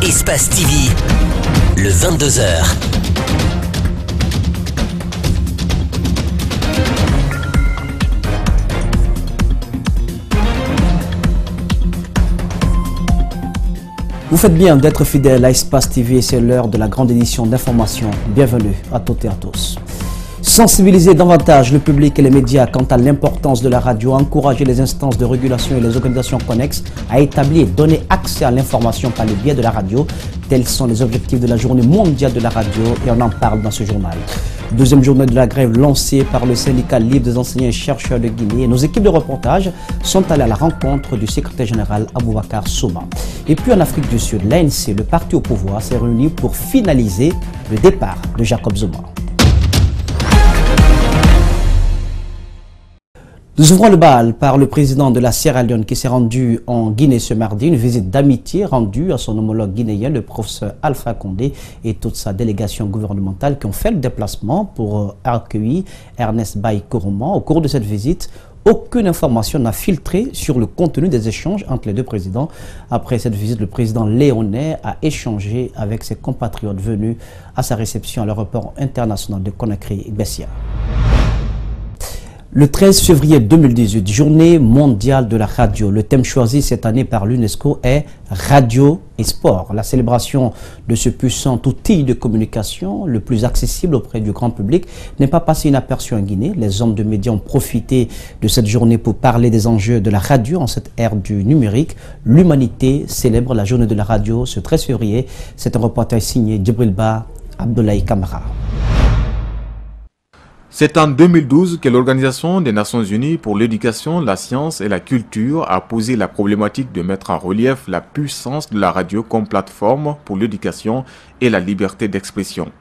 Espace TV, le 22h. Vous faites bien d'être fidèle à Espace TV, c'est l'heure de la grande édition d'information. Bienvenue à toutes et à tous. Sensibiliser davantage le public et les médias quant à l'importance de la radio, encourager les instances de régulation et les organisations connexes à établir et donner accès à l'information par le biais de la radio. Tels sont les objectifs de la journée mondiale de la radio et on en parle dans ce journal. Deuxième journée de la grève lancée par le syndicat libre des enseignants et chercheurs de Guinée. Et nos équipes de reportage sont allées à la rencontre du secrétaire général Aboubacar Souma. Et puis en Afrique du Sud, l'ANC, le parti au pouvoir, s'est réuni pour finaliser le départ de Jacob Zuma. Nous ouvrons le bal par le président de la Sierra Leone qui s'est rendu en Guinée ce mardi, une visite d'amitié rendue à son homologue guinéen, le professeur Alpha Condé et toute sa délégation gouvernementale qui ont fait le déplacement pour accueillir Ernest Bai Koroma. Au cours de cette visite, aucune information n'a filtré sur le contenu des échanges entre les deux présidents. Après cette visite, le président léonais a échangé avec ses compatriotes venus à sa réception à l'aéroport international de Conakry-Bessia. Le 13 février 2018, journée mondiale de la radio. Le thème choisi cette année par l'UNESCO est Radio et Sport. La célébration de ce puissant outil de communication, le plus accessible auprès du grand public, n'est pas passée inaperçue en Guinée. Les hommes de médias ont profité de cette journée pour parler des enjeux de la radio en cette ère du numérique. L'humanité célèbre la journée de la radio ce 13 février. C'est un reportage signé Djibril Ba, Abdoulaye Kamara. C'est en 2012 que l'Organisation des Nations Unies pour l'éducation, la science et la culture a posé la problématique de mettre en relief la puissance de la radio comme plateforme pour l'éducation et la liberté d'expression,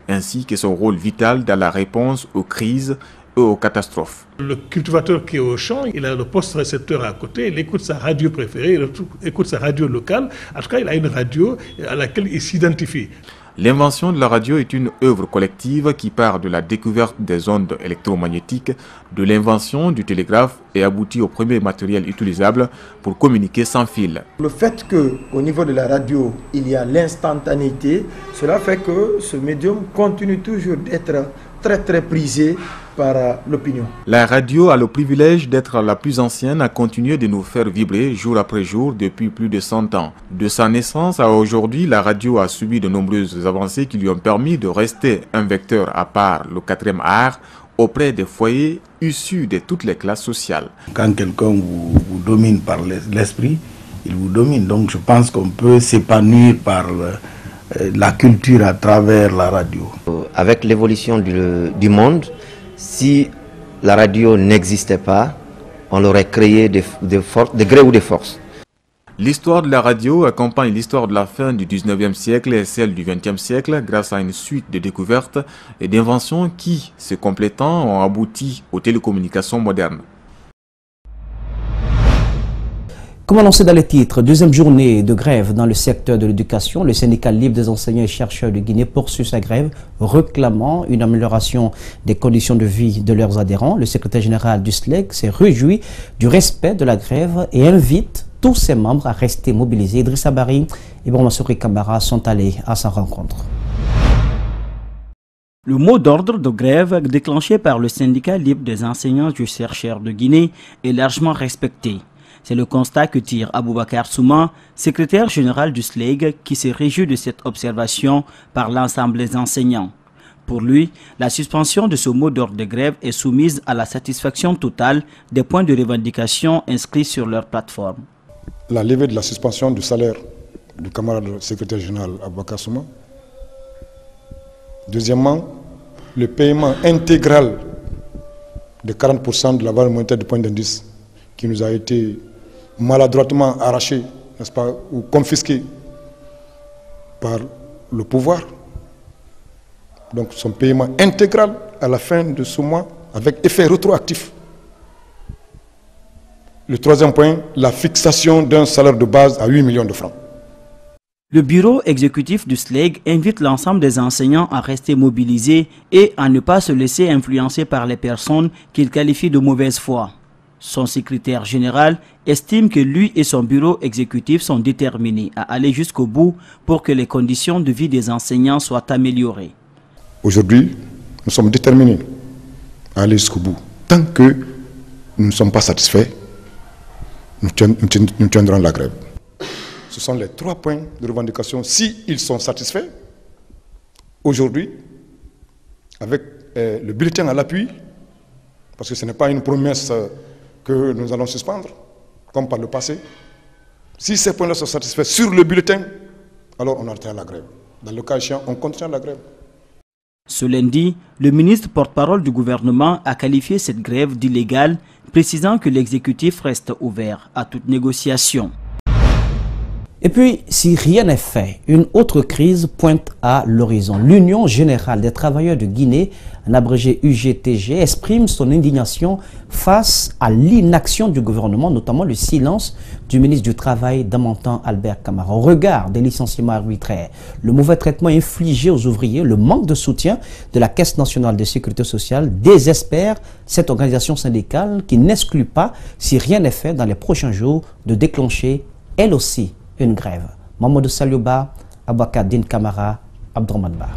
ainsi que son rôle vital dans la réponse aux crises et aux catastrophes. Le cultivateur qui est au champ, il a le poste récepteur à côté, il écoute sa radio préférée, il écoute sa radio locale. En tout cas, il a une radio à laquelle il s'identifie. L'invention de la radio est une œuvre collective qui part de la découverte des ondes électromagnétiques, de l'invention du télégraphe et aboutit au premier matériel utilisable pour communiquer sans fil. Le fait qu'au niveau de la radio, il y a l'instantanéité, cela fait que ce médium continue toujours d'être très prisé par l'opinion. La radio a le privilège d'être la plus ancienne à continuer de nous faire vibrer jour après jour depuis plus de 100 ans. De sa naissance à aujourd'hui, la radio a subi de nombreuses avancées qui lui ont permis de rester un vecteur à part le 4e art auprès des foyers issus de toutes les classes sociales. Quand quelqu'un vous domine par l'esprit, il vous domine. Donc je pense qu'on peut s'épanouir par la culture à travers la radio. Avec l'évolution du monde, si la radio n'existait pas, on l'aurait créée de gré ou de force. L'histoire de la radio accompagne l'histoire de la fin du 19e siècle et celle du 20e siècle grâce à une suite de découvertes et d'inventions qui, se complétant, ont abouti aux télécommunications modernes. Comme annoncé dans les titres, deuxième journée de grève dans le secteur de l'éducation, le syndicat libre des enseignants et chercheurs de Guinée poursuit sa grève, réclamant une amélioration des conditions de vie de leurs adhérents. Le secrétaire général du SLEG s'est réjoui du respect de la grève et invite tous ses membres à rester mobilisés. Idrissa Bari et Brahmassouri Kambara sont allés à sa rencontre. Le mot d'ordre de grève déclenché par le syndicat libre des enseignants et chercheurs de Guinée est largement respecté. C'est le constat que tire Aboubacar Souma, secrétaire général du SLEG, qui se réjouit de cette observation par l'ensemble des enseignants. Pour lui, la suspension de ce mot d'ordre de grève est soumise à la satisfaction totale des points de revendication inscrits sur leur plateforme. La levée de la suspension du salaire du camarade secrétaire général Aboubacar Souma. Deuxièmement, le paiement intégral de 40% de la valeur monétaire du point d'indice qui nous a été maladroitement arraché, n'est-ce pas, ou confisqué par le pouvoir. Donc son paiement intégral à la fin de ce mois avec effet rétroactif. Le troisième point, la fixation d'un salaire de base à 8 millions de francs. Le bureau exécutif du SLEG invite l'ensemble des enseignants à rester mobilisés et à ne pas se laisser influencer par les personnes qu'il qualifie de mauvaise foi. Son secrétaire général estime que lui et son bureau exécutif sont déterminés à aller jusqu'au bout pour que les conditions de vie des enseignants soient améliorées. Aujourd'hui, nous sommes déterminés à aller jusqu'au bout. Tant que nous ne sommes pas satisfaits, nous tiendrons la grève. Ce sont les 3 points de revendication. S'ils sont satisfaits, aujourd'hui, avec le bulletin à l'appui, parce que ce n'est pas une promesse que nous allons suspendre, comme par le passé. Si ces points-là sont satisfaits sur le bulletin, alors on arrêtera la grève. Dans le cas échéant, on continue la grève. Ce lundi, le ministre porte-parole du gouvernement a qualifié cette grève d'illégale, précisant que l'exécutif reste ouvert à toute négociation. Et puis, si rien n'est fait, une autre crise pointe à l'horizon. L'Union générale des travailleurs de Guinée, en abrégé UGTG, exprime son indignation face à l'inaction du gouvernement, notamment le silence du ministre du Travail, Damantan Albert Camara. Au regard des licenciements arbitraires, le mauvais traitement infligé aux ouvriers, le manque de soutien de la Caisse nationale de sécurité sociale désespère cette organisation syndicale qui n'exclut pas, si rien n'est fait dans les prochains jours, de déclencher, elle aussi, une grève. Mamadou Saliouba, Abakadine Camara, Abdourahmane Ba.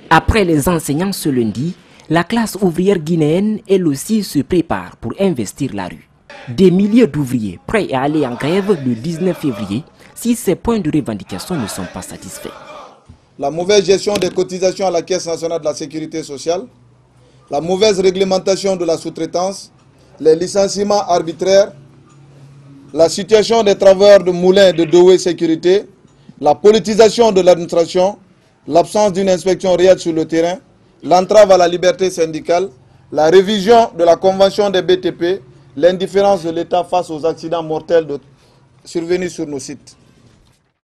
Après les enseignants ce lundi, la classe ouvrière guinéenne, elle aussi, se prépare pour investir la rue. Des milliers d'ouvriers prêts à aller en grève le 19 février si ces points de revendication ne sont pas satisfaits. La mauvaise gestion des cotisations à la Caisse nationale de la sécurité sociale, la mauvaise réglementation de la sous-traitance, les licenciements arbitraires, la situation des travailleurs de moulins de Doué Sécurité, la politisation de l'administration, l'absence d'une inspection réelle sur le terrain, l'entrave à la liberté syndicale, la révision de la convention des BTP, l'indifférence de l'État face aux accidents mortels survenus sur nos sites.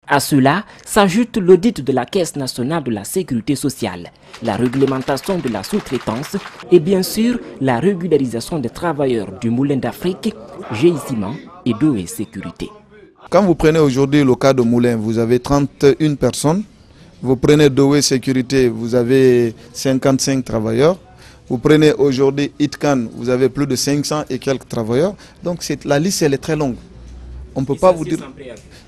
À cela s'ajoute l'audit de la Caisse nationale de la sécurité sociale, la réglementation de la sous-traitance et bien sûr la régularisation des travailleurs du Moulin d'Afrique, GICIMAN et Doué Sécurité. Quand vous prenez aujourd'hui le cas de Moulin, vous avez 31 personnes. Vous prenez Doué Sécurité, vous avez 55 travailleurs. Vous prenez aujourd'hui Itkan, vous avez plus de 500 et quelques travailleurs. Donc la liste elle est très longue. On ne peut pas vous dire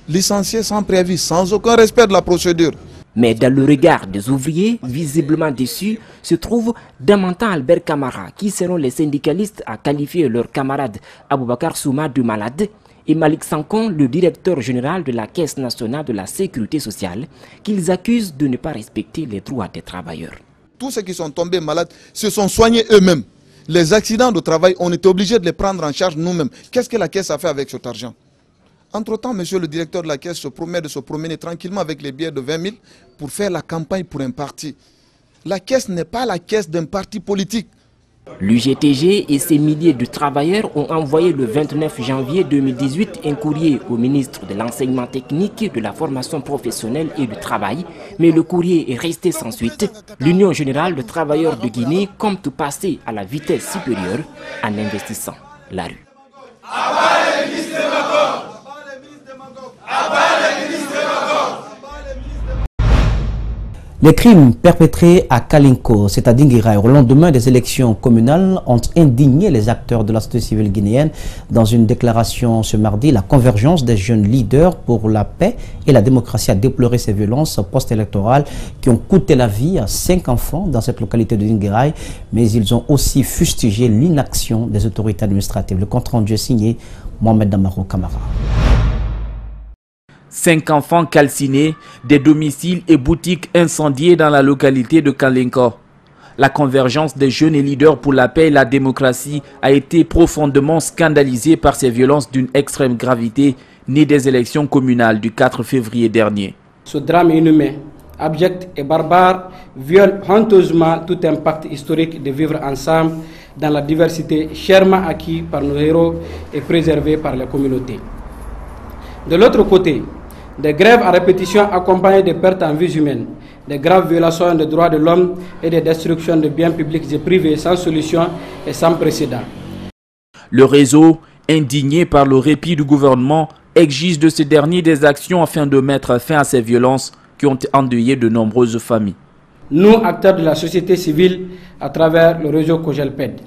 licencier sans préavis, sans aucun respect de la procédure. Mais dans le regard des ouvriers, visiblement déçus, se trouve Damantan Albert Camara, qui selon les syndicalistes a qualifié leur camarade Aboubakar Souma de malade, et Malik Sankon, le directeur général de la Caisse nationale de la sécurité sociale, qu'ils accusent de ne pas respecter les droits des travailleurs. Tous ceux qui sont tombés malades se sont soignés eux-mêmes. Les accidents de travail, on était obligé de les prendre en charge nous-mêmes. Qu'est-ce que la Caisse a fait avec cet argent? Entre-temps, monsieur le directeur de la Caisse se promet de se promener tranquillement avec les billets de 20 000 pour faire la campagne pour un parti. La Caisse n'est pas la caisse d'un parti politique. L'UGTG et ses milliers de travailleurs ont envoyé le 29 janvier 2018 un courrier au ministre de l'Enseignement technique, de la formation professionnelle et du travail, mais le courrier est resté sans suite. L'Union générale des travailleurs de Guinée compte passer à la vitesse supérieure en investissant la rue. Les crimes perpétrés à Kalinko, c'est à Dinguiraye, au lendemain des élections communales, ont indigné les acteurs de la société civile guinéenne. Dans une déclaration ce mardi, la convergence des jeunes leaders pour la paix et la démocratie a déploré ces violences post-électorales qui ont coûté la vie à 5 enfants dans cette localité de Dinguiraye, mais ils ont aussi fustigé l'inaction des autorités administratives. Le compte rendu est signé Mohamed Damaro Camara. 5 enfants calcinés, des domiciles et boutiques incendiés dans la localité de Kalinko. La convergence des jeunes et leaders pour la paix et la démocratie a été profondément scandalisée par ces violences d'une extrême gravité nées des élections communales du 4 février dernier. Ce drame inhumain, abject et barbare viole honteusement tout un pacte historique de vivre ensemble dans la diversité chèrement acquis par nos héros et préservé par la communauté. De l'autre côté, des grèves à répétition accompagnées de pertes en vies humaines, des graves violations des droits de l'homme et des destructions de biens publics et privés sans solution et sans précédent. Le réseau, indigné par le répit du gouvernement, exige de ce dernier des actions afin de mettre fin à ces violences qui ont endeuillé de nombreuses familles. Nous, acteurs de la société civile, à travers le réseau COGELPED,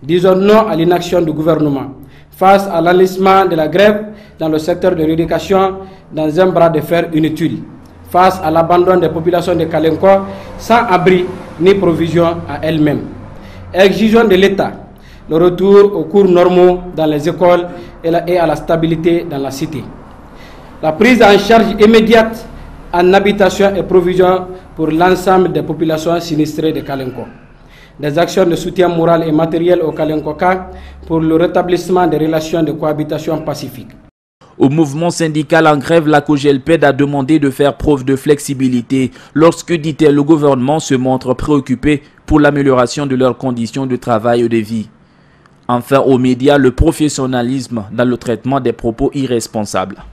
Disons non à l'inaction du gouvernement face à l'enlissement de la grève dans le secteur de l'éducation dans un bras de fer inutile, face à l'abandon des populations de Kalenko sans abri ni provision à elles-mêmes. Exigeons de l'État le retour aux cours normaux dans les écoles et à la stabilité dans la cité. La prise en charge immédiate en habitation et provision pour l'ensemble des populations sinistrées de Kalenko. Des actions de soutien moral et matériel au Kalenkoka pour le rétablissement des relations de cohabitation pacifique. Au mouvement syndical en grève, la COGELPED a demandé de faire preuve de flexibilité lorsque, dit-elle, le gouvernement se montre préoccupé pour l'amélioration de leurs conditions de travail et de vie. Enfin, aux médias, le professionnalisme dans le traitement des propos irresponsables.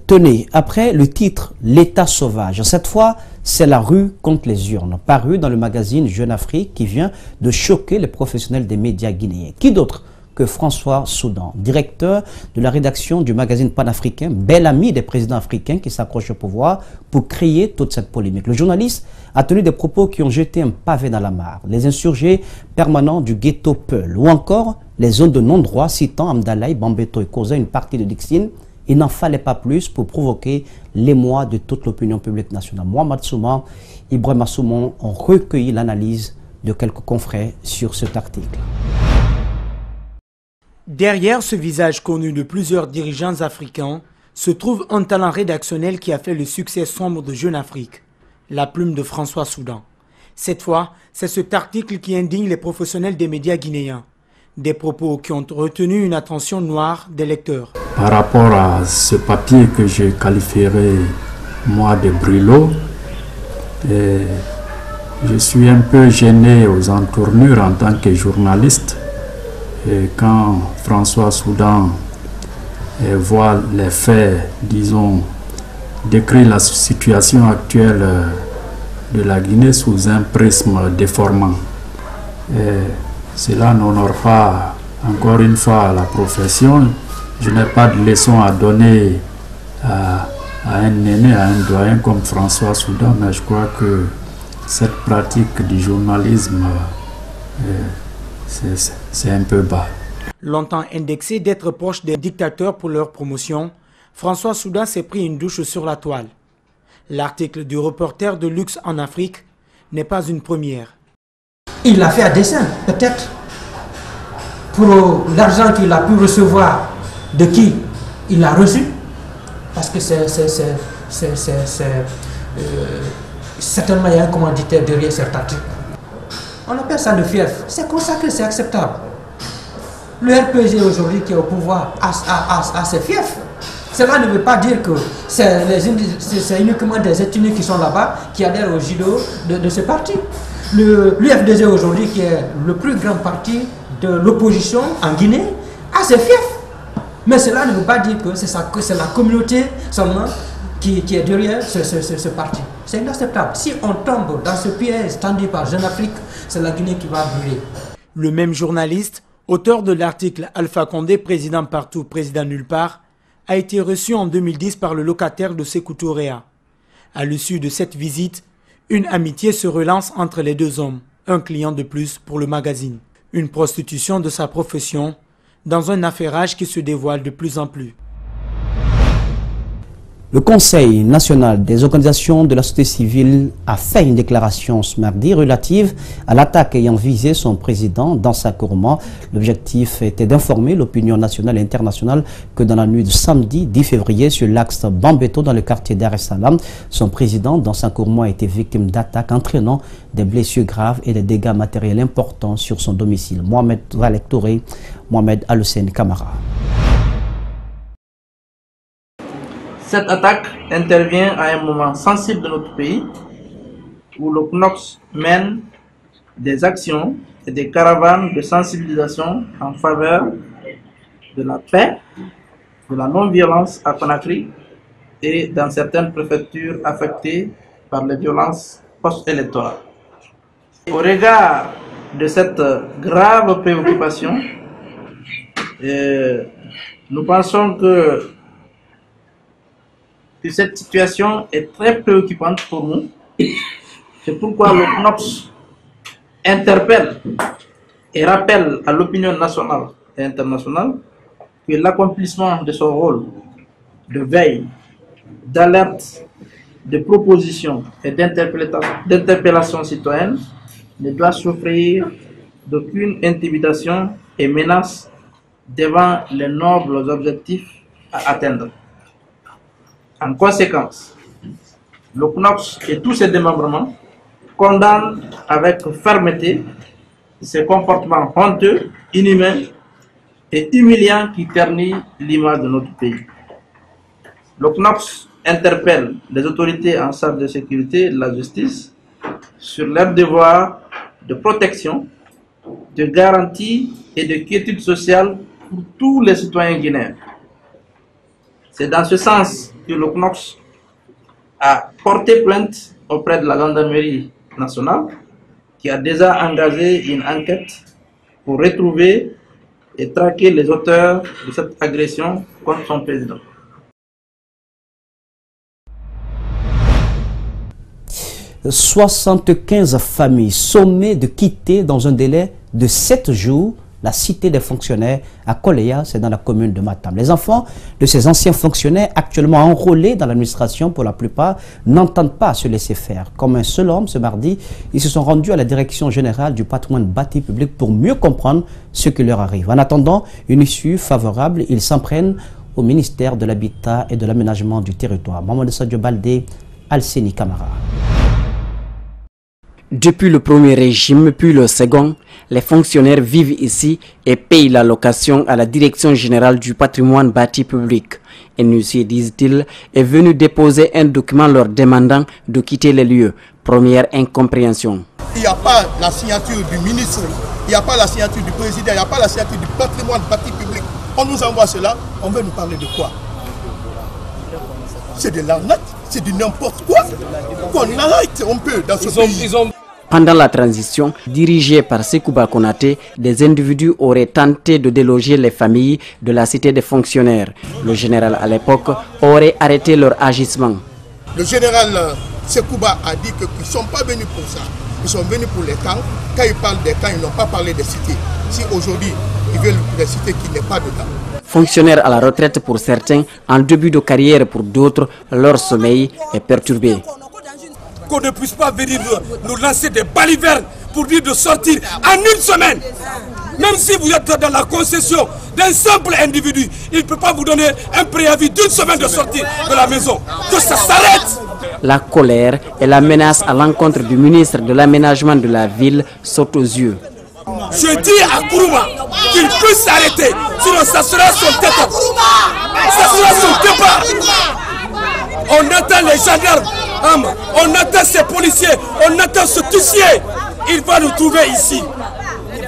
Tenez, après le titre « L'État sauvage », cette fois, c'est la rue contre les urnes, paru dans le magazine Jeune Afrique qui vient de choquer les professionnels des médias guinéens. Qui d'autre que François Soudan, directeur de la rédaction du magazine panafricain, bel ami des présidents africains qui s'accrochent au pouvoir pour créer toute cette polémique. Le journaliste a tenu des propos qui ont jeté un pavé dans la mare. Les insurgés permanents du ghetto Peul ou encore les zones de non-droit citant Amdalaï, Bambeto et Koza, une partie de Dixine. Il n'en fallait pas plus pour provoquer l'émoi de toute l'opinion publique nationale. Mohamed Souman, Ibrahim Soumon ont recueilli l'analyse de quelques confrères sur cet article. Derrière ce visage connu de plusieurs dirigeants africains se trouve un talent rédactionnel qui a fait le succès sombre de Jeune Afrique, la plume de François Soudan. Cette fois, c'est cet article qui indigne les professionnels des médias guinéens. Des propos qui ont retenu une attention noire des lecteurs. Par rapport à ce papier que je qualifierais, moi, de brûlot, je suis un peu gêné aux entournures en tant que journaliste. Et quand François Soudan voit les faits, disons, décrit la situation actuelle de la Guinée sous un prisme déformant. Cela n'honore pas, encore une fois, la profession. Je n'ai pas de leçon à donner à un aîné, à un doyen comme François Soudan, mais je crois que cette pratique du journalisme, c'est un peu bas. Longtemps indexé d'être proche des dictateurs pour leur promotion, François Soudan s'est pris une douche sur la toile. L'article du reporter de luxe en Afrique n'est pas une première. Il l'a fait à dessein, peut-être, pour l'argent qu'il a pu recevoir, de qui il l'a reçu, parce que certainement il y a un commanditaire derrière cet article. On appelle ça le fief, c'est consacré, c'est acceptable. Le RPG aujourd'hui qui est au pouvoir a ses fiefs. Cela ne veut pas dire que c'est uniquement des ethnies qui sont là-bas qui adhèrent au judo de ce parti. L'UFDG aujourd'hui, qui est le plus grand parti de l'opposition en Guinée, a ses fiefs. Mais cela ne veut pas dire que c'est la communauté seulement qui est derrière ce parti. C'est inacceptable. Si on tombe dans ce piège tendu par Jeune Afrique, c'est la Guinée qui va brûler. Le même journaliste, auteur de l'article Alpha Condé, président partout, président nulle part, a été reçu en 2010 par le locataire de Sékou Touréa. À l'issue de cette visite, une amitié se relance entre les deux hommes, un client de plus pour le magazine. Une prostitution de sa profession dans un affairage qui se dévoile de plus en plus. Le Conseil national des organisations de la société civile a fait une déclaration ce mardi relative à l'attaque ayant visé son président dans sa Kourma. L'objectif était d'informer l'opinion nationale et internationale que dans la nuit de samedi 10 février sur l'axe Bambeto dans le quartier Dar es Salaam, son président dans sa Kourma a été victime d'attaques entraînant des blessures graves et des dégâts matériels importants sur son domicile. Mohamed Valek Touré, Mohamed Alusen Kamara. Cette attaque intervient à un moment sensible de notre pays où le CNOX mène des actions et des caravanes de sensibilisation en faveur de la paix, de la non-violence à Conakry et dans certaines préfectures affectées par les violences post-électorales. Au regard de cette grave préoccupation, nous pensons que cette situation est très préoccupante pour nous. C'est pourquoi le CNOX interpelle et rappelle à l'opinion nationale et internationale que l'accomplissement de son rôle de veille, d'alerte, de proposition et d'interpellation citoyenne ne doit souffrir d'aucune intimidation et menace devant les nobles objectifs à atteindre. En conséquence, le CNOCS et tous ses démembrements condamnent avec fermeté ces comportements honteux, inhumains et humiliants qui ternissent l'image de notre pays. Le CNOCS interpelle les autorités en charge de sécurité et de la justice sur leur devoir de protection, de garantie et de quiétude sociale pour tous les citoyens guinéens. C'est dans ce sens que le CNOCS a porté plainte auprès de la gendarmerie nationale qui a déjà engagé une enquête pour retrouver et traquer les auteurs de cette agression contre son président. « 75 familles sommées de quitter dans un délai de 7 jours la cité des fonctionnaires à Koleya, c'est dans la commune de Matam. Les enfants de ces anciens fonctionnaires actuellement enrôlés dans l'administration, pour la plupart, n'entendent pas se laisser faire. Comme un seul homme, ce mardi, ils se sont rendus à la direction générale du patrimoine bâti public pour mieux comprendre ce qui leur arrive. En attendant une issue favorable, ils s'en prennent au ministère de l'Habitat et de l'Aménagement du Territoire. Mamadou Sadio Baldé, Alseni Camara. Depuis le premier régime, puis le second, les fonctionnaires vivent ici et payent la location à la Direction générale du patrimoine bâti public. Un huissier, disent-ils, est venu déposer un document leur demandant de quitter les lieux. Première incompréhension. Il n'y a pas la signature du ministre, il n'y a pas la signature du président, il n'y a pas la signature du patrimoine bâti public. On nous envoie cela, on veut nous parler de quoi? C'est de l'arnaque, c'est du n'importe quoi. Qu'on arrête un peu dans ce pays. Pendant la transition, dirigée par Sekouba Konaté, des individus auraient tenté de déloger les familles de la cité des fonctionnaires. Le général à l'époque aurait arrêté leur agissement. Le général Sekouba a dit qu'ils ne sont pas venus pour ça. Ils sont venus pour les camps. Quand ils parlent des camps, ils n'ont pas parlé des cités. Si aujourd'hui, ils veulent des cités qui n'est pas dedans. Fonctionnaires à la retraite pour certains, en début de carrière pour d'autres, leur sommeil est perturbé. Qu'on ne puisse pas venir nous lancer des balivernes pour dire de sortir en une semaine. Même si vous êtes dans la concession d'un simple individu, il ne peut pas vous donner un préavis d'une semaine de sortie de la maison. Que ça s'arrête! La colère et la menace à l'encontre du ministre de l'aménagement de la ville sautent aux yeux. Je dis à Kourouma qu'il puisse s'arrêter, sinon ça sera son départ. Ça sera son départ. On attend les gendarmes, on attend ces policiers, on attend ce tussier. Il va nous trouver ici.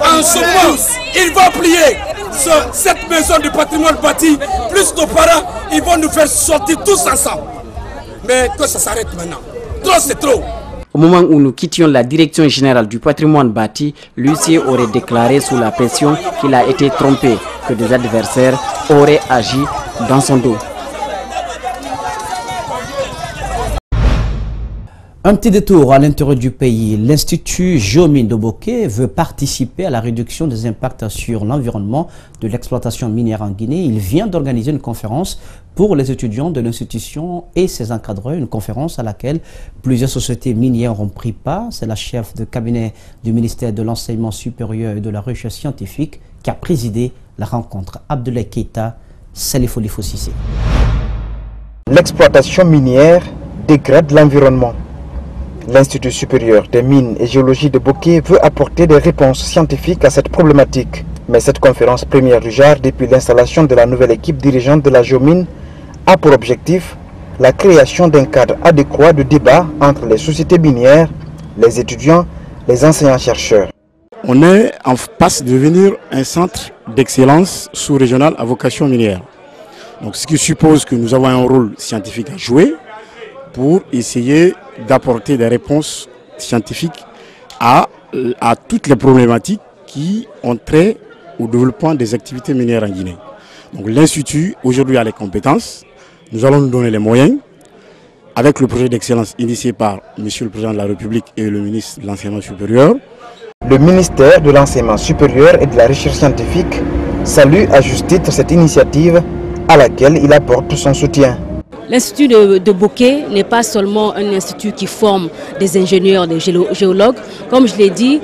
En ce moment, il va plier cette maison du patrimoine bâti, plus nos parents, ils vont nous faire sortir tous ensemble. Mais que ça s'arrête maintenant. Trop, c'est trop. Au moment où nous quittions la direction générale du patrimoine bâti, l'huissier aurait déclaré sous la pression qu'il a été trompé, que des adversaires auraient agi dans son dos. Un petit détour à l'intérieur du pays. L'Institut Géomine de Bokeh veut participer à la réduction des impacts sur l'environnement de l'exploitation minière en Guinée. Il vient d'organiser une conférence pour les étudiants de l'institution et ses encadreurs, une conférence à laquelle plusieurs sociétés minières ont pris part. C'est la chef de cabinet du ministère de l'Enseignement supérieur et de la Recherche scientifique qui a présidé la rencontre. Abdoulaye Keita, Salifoli Fossissé. L'exploitation minière dégrade l'environnement. L'Institut supérieur des mines et géologie de Bokeh veut apporter des réponses scientifiques à cette problématique. Mais cette conférence première du genre depuis l'installation de la nouvelle équipe dirigeante de la géomine a pour objectif la création d'un cadre adéquat de débat entre les sociétés minières, les étudiants, les enseignants-chercheurs. On est en passe de devenir un centre d'excellence sous-régional à vocation minière. Donc, ce qui suppose que nous avons un rôle scientifique à jouer pour essayer d'apporter des réponses scientifiques à toutes les problématiques qui ont trait au développement des activités minières en Guinée. Donc l'Institut aujourd'hui a les compétences, nous allons nous donner les moyens, avec le projet d'excellence initié par M. le Président de la République et le ministre de l'Enseignement supérieur. Le ministère de l'Enseignement supérieur et de la Recherche scientifique salue à juste titre cette initiative à laquelle il apporte son soutien. L'Institut de Bokeh n'est pas seulement un institut qui forme des ingénieurs, des géologues. Comme je l'ai dit,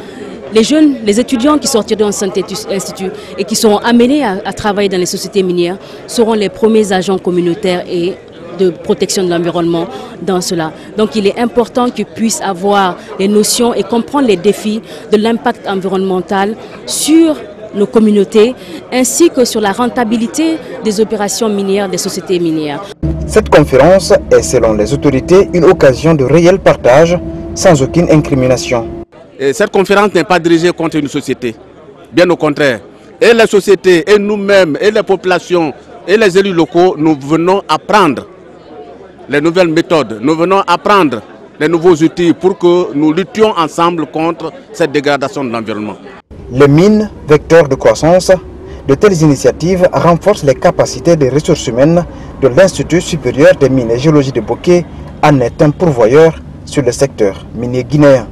les étudiants qui sortiront de cet institut et qui seront amenés à travailler dans les sociétés minières seront les premiers agents communautaires et de protection de l'environnement dans cela. Donc il est important qu'ils puissent avoir les notions et comprendre les défis de l'impact environnemental sur nos communautés ainsi que sur la rentabilité des opérations minières des sociétés minières. Cette conférence est, selon les autorités, une occasion de réel partage sans aucune incrimination. Et cette conférence n'est pas dirigée contre une société, bien au contraire. Et les sociétés, et nous-mêmes, et les populations, et les élus locaux, nous venons apprendre les nouvelles méthodes, nous venons apprendre les nouveaux outils pour que nous luttions ensemble contre cette dégradation de l'environnement. Les mines, vecteurs de croissance, de telles initiatives renforcent les capacités des ressources humaines de l'Institut supérieur des mines et géologie de Bokeh, en est un pourvoyeur sur le secteur minier guinéen.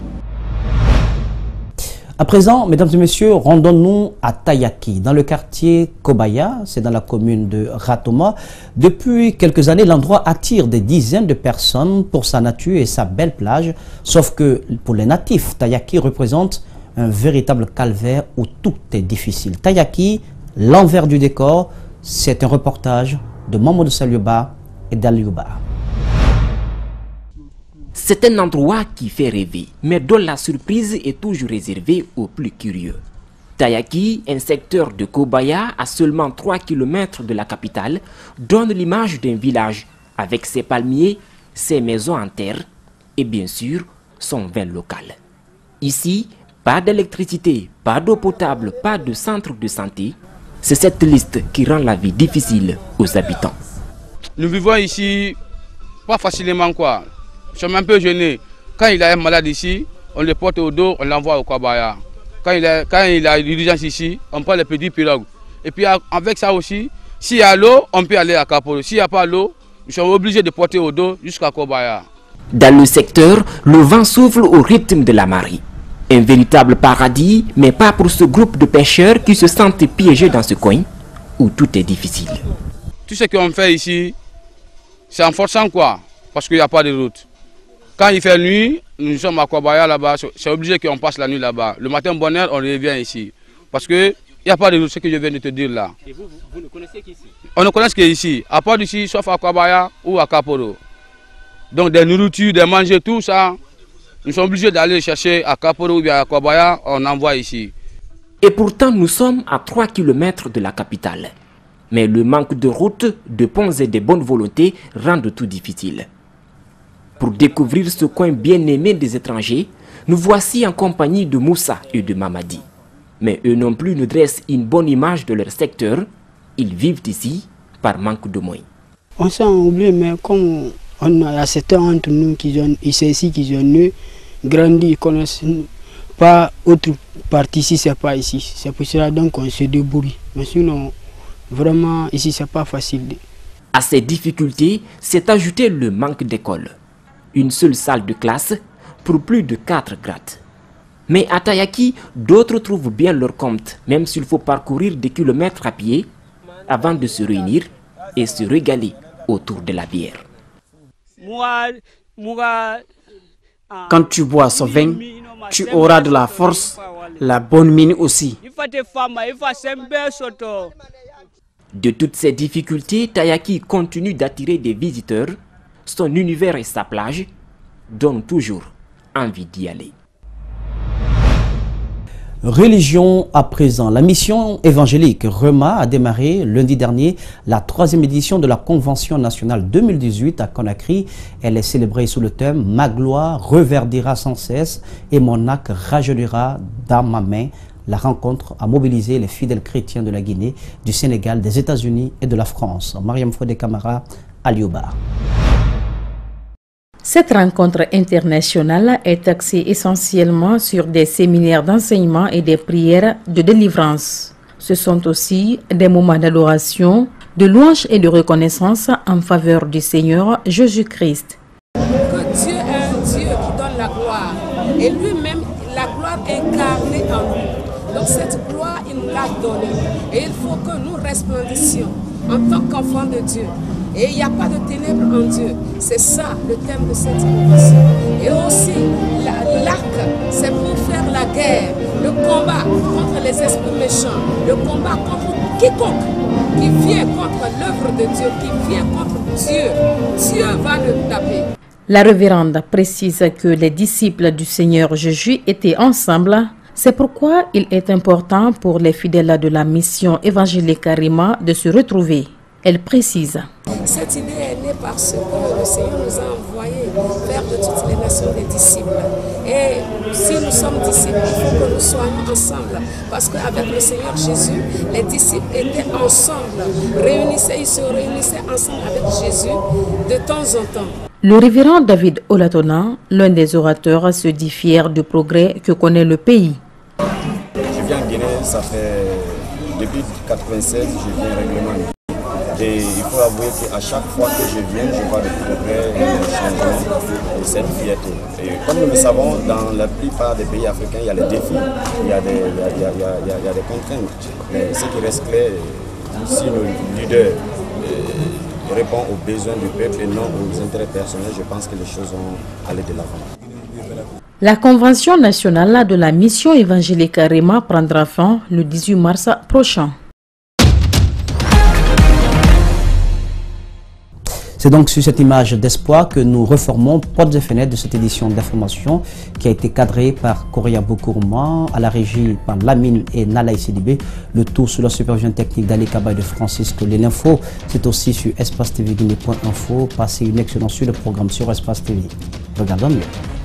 À présent, mesdames et messieurs, rendons-nous à Tayaki, dans le quartier Kobaya, c'est dans la commune de Ratoma. Depuis quelques années, l'endroit attire des dizaines de personnes pour sa nature et sa belle plage, sauf que pour les natifs, Tayaki représente un véritable calvaire où tout est difficile. Tayaki, l'envers du décor, c'est un reportage de Mamadou Saliouba et d'Aliouba. C'est un endroit qui fait rêver, mais dont la surprise est toujours réservée aux plus curieux. Tayaki, un secteur de Kobaya à seulement 3 km de la capitale, donne l'image d'un village avec ses palmiers, ses maisons en terre et bien sûr son vin local. Ici, pas d'électricité, pas d'eau potable, pas de centre de santé. C'est cette liste qui rend la vie difficile aux habitants. Nous vivons ici pas facilement quoi. Nous sommes un peu gênés. Quand il a un malade ici, on le porte au dos, on l'envoie au Kobaya. Quand il a l'urgence ici, on prend les petits pirogues. Et puis avec ça aussi, s'il y a l'eau, on peut aller à Kaporo. S'il n'y a pas l'eau, nous sommes obligés de porter au dos jusqu'à Kobaya. Dans le secteur, le vent souffle au rythme de la marée. Un véritable paradis, mais pas pour ce groupe de pêcheurs qui se sentent piégés dans ce coin où tout est difficile. Tout ce qu'on fait ici, c'est en forçant quoi, parce qu'il n'y a pas de route. Quand il fait nuit, nous sommes à Kobaya là-bas, c'est obligé qu'on passe la nuit là-bas. Le matin, bonne heure, on revient ici. Parce qu'il n'y a pas de route, ce que je viens de te dire là. Et vous ne connaissez qu'ici? On ne connaît qu'ici, à part d'ici, sauf à Kobaya ou à Kaporo. Donc des nourritures, des manger, tout ça, nous sommes obligés d'aller chercher à Kaporo ou bien à Kobaya, on envoie ici. Et pourtant, nous sommes à 3 km de la capitale. Mais le manque de routes, de ponts et de bonnes volontés rendent tout difficile. Pour découvrir ce coin bien aimé des étrangers, nous voici en compagnie de Moussa et de Mamadi. Mais eux non plus nous dressent une bonne image de leur secteur. Ils vivent ici par manque de moyens. On s'en oublie, mais comme on a certains entre nous qui ont ici, qui ont né, grandi, connaissent pas autre partie ici, c'est pas ici. C'est pour cela donc on se débrouille. Mais sinon, vraiment ici c'est pas facile. À ces difficultés s'est ajouté le manque d'école. Une seule salle de classe pour plus de 4 grades. Mais à Tayaki, d'autres trouvent bien leur compte, même s'il faut parcourir des kilomètres à pied avant de se réunir et se régaler autour de la bière. Quand tu bois ce vin, tu auras de la force, la bonne mine aussi. De toutes ces difficultés, Tayaki continue d'attirer des visiteurs. Son univers et sa plage donnent toujours envie d'y aller. Religion à présent. La mission évangélique REMA a démarré lundi dernier la 3e édition de la Convention nationale 2018 à Conakry. Elle est célébrée sous le thème « Ma gloire reverdira sans cesse et mon arc rajeunira dans ma main ». La rencontre a mobilisé les fidèles chrétiens de la Guinée, du Sénégal, des États-Unis et de la France. Mariam Fodé Camara, Aliouba. Cette rencontre internationale est axée essentiellement sur des séminaires d'enseignement et des prières de délivrance. Ce sont aussi des moments d'adoration, de louange et de reconnaissance en faveur du Seigneur Jésus-Christ. Que Dieu est un Dieu qui donne la gloire. Et lui-même, la gloire incarnée cette gloire, il nous l'a donnée. Et il faut que nous resplendissions en tant qu'enfants de Dieu. Et il n'y a pas de ténèbres en Dieu. C'est ça le thème de cette innovation. Et aussi, l'arc, c'est pour faire la guerre, le combat contre les esprits méchants, le combat contre quiconque qui vient contre l'œuvre de Dieu, qui vient contre Dieu. Dieu va le taper. La révérende précise que les disciples du Seigneur Jésus étaient ensemble. C'est pourquoi il est important pour les fidèles de la mission évangélique Karima de se retrouver. Elle précise. Cette idée est née parce que le Seigneur nous a envoyés faire de toutes les nations des disciples. Et si nous sommes disciples, il faut que nous soyons ensemble. Parce qu'avec le Seigneur Jésus, les disciples étaient ensemble. Ils se réunissaient ensemble avec Jésus de temps en temps. Le révérend David Olatona, l'un des orateurs, se dit fier du progrès que connaît le pays. Je viens en Guinée, ça fait depuis 1996, je viens régulièrement. Et il faut avouer qu'à chaque fois que je viens, je vois le progrès et le changement et cette fierté. Et comme nous le savons, dans la plupart des pays africains, il y a les défis, il y a des contraintes. Mais ce qui reste clair, si le leader répond aux besoins du peuple et non aux intérêts personnels, je pense que les choses vont aller de l'avant. La convention nationale de la mission évangélique Karima prendra fin le 18 mars prochain. C'est donc sur cette image d'espoir que nous reformons portes et fenêtres de cette édition d'information qui a été cadrée par Korea Bokourouma, à la régie par Lamine et Nalaï Sidibé, le tout sous la supervision technique d'Ali Kabay de Francisco. L'info, c'est aussi sur espace-tv-guinée.info. Passez une excellente sur le programme sur Espace TV. Regardons mieux.